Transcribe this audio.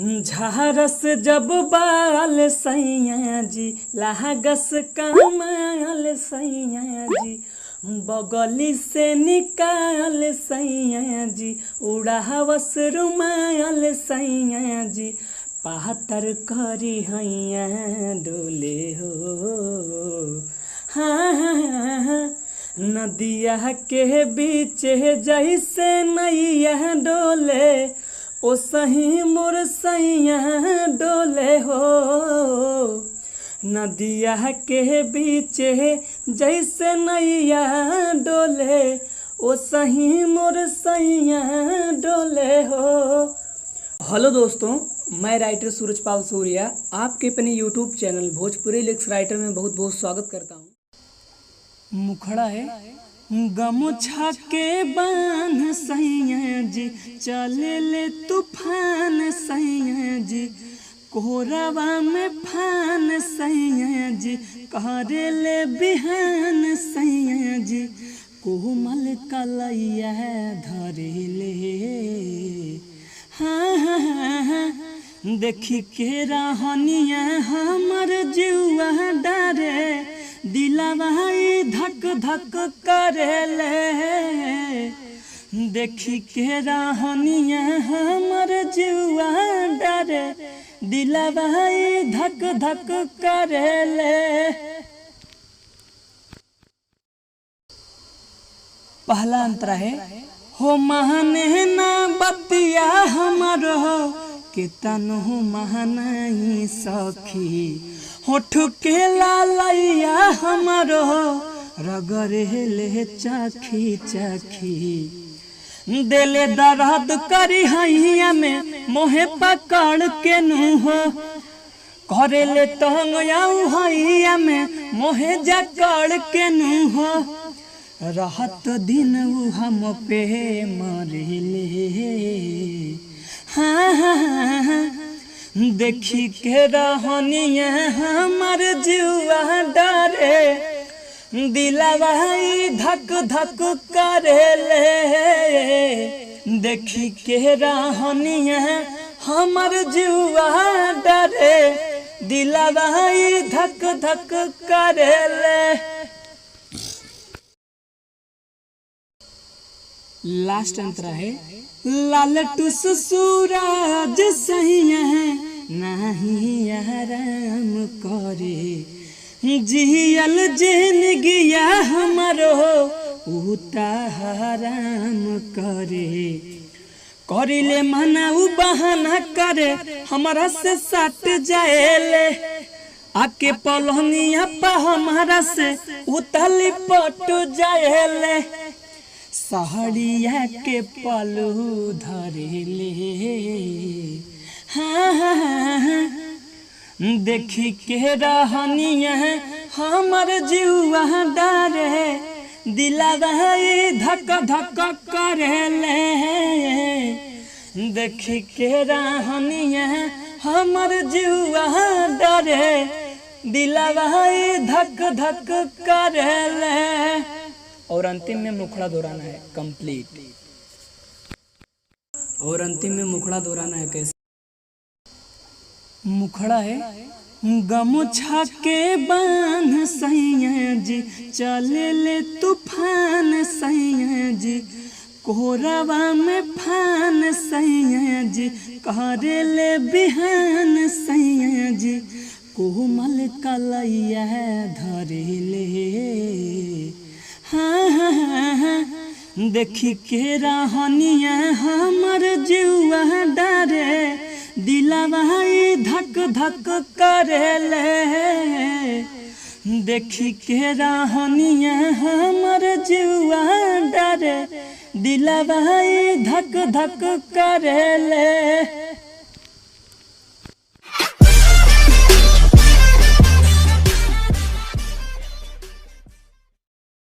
झारस जब बाल सैया जी लागस कमाल सैया जी बगली से निकाल सैया जी उड़ावस रुमाल सैया जी पातर करी हैया डोले हो। हाँ हाँ हाँ नदिया के बीच जैसे नैया डोले ओ सही मोर सैया डोले हो। नदिया के बीच जैसे नैया डोले ओ सही मोर सैया डोले हो। हेलो दोस्तों, मैं राइटर सूरजपाल सूर्या आपके अपने YouTube channel Bhojpuri lyrics writer में बहुत बहुत स्वागत करता हूँ। मुखड़ा है गमुछा के बान सैया जी चले ले तूफान सैया जी कोहरावा में फान सैया जी करे ले बिहान सैया जी कोमल कलैया धरे ले। हाँ हाँ हाँ हाँ देखी के रहनिया हमर जीवा डरे दिलवा धक धक करेले। देखी के रहनिया हमर जीवा डरे दिलवा धक धक करेले। पहला अंतरा है हो महाने ना बतिया हमरो के तनु महानाई सखी होठ के लालैया हमरो रगरे ले चाखी चाखी देले दर्द करी हैया में मोहे पकड़ के नु हो करे ले तंग आऊ हैया में मोहे जकड़ के नु हो रहत दिन उ हम पे मरिले। हाँ हाँ हाँ देखी के रहनिया हमर जीवा डरे दिलवा धक धक करेले। देखी के रहनिया हमर जीवा डरे दिलवा धक धक करेले। लास्ट अंतरा है लाल टुस सूरज सैया नहीं आराम करे जियल जिंदगिया हमरो उता हराम करे करिले मना उ बहाना करे हमारा से सट जाएले आके पलहनिया पा हमारा से उतली पट जाएले सहड़िया के पलू धरेले। हाँ हाँ हाँ देखी के रहनिया हमर जीवा डरे दिलवा धक धक करेले। देखी के रहनिया हमर जीवा डरे दिलवा धक धक करेले। और अंतिम में मुखड़ा दोहराना है कंप्लीट। और अंतिम में मुखड़ा दोहराना है कैसे? मुखड़ा है गमुछा के बान सैया जी चले ले तूफान सैया जी कोहरावा में फान सैया जी करे ले बिहान सैया जी कोमल कलैया धरे ले। हाँ हाँ हाँ हाँ देखी के रहनिया हमर जीवा डरे दिलवा धक धक करेले। देखी के रहनिया हमर जीवा डरे दिलवा धक धक करेले।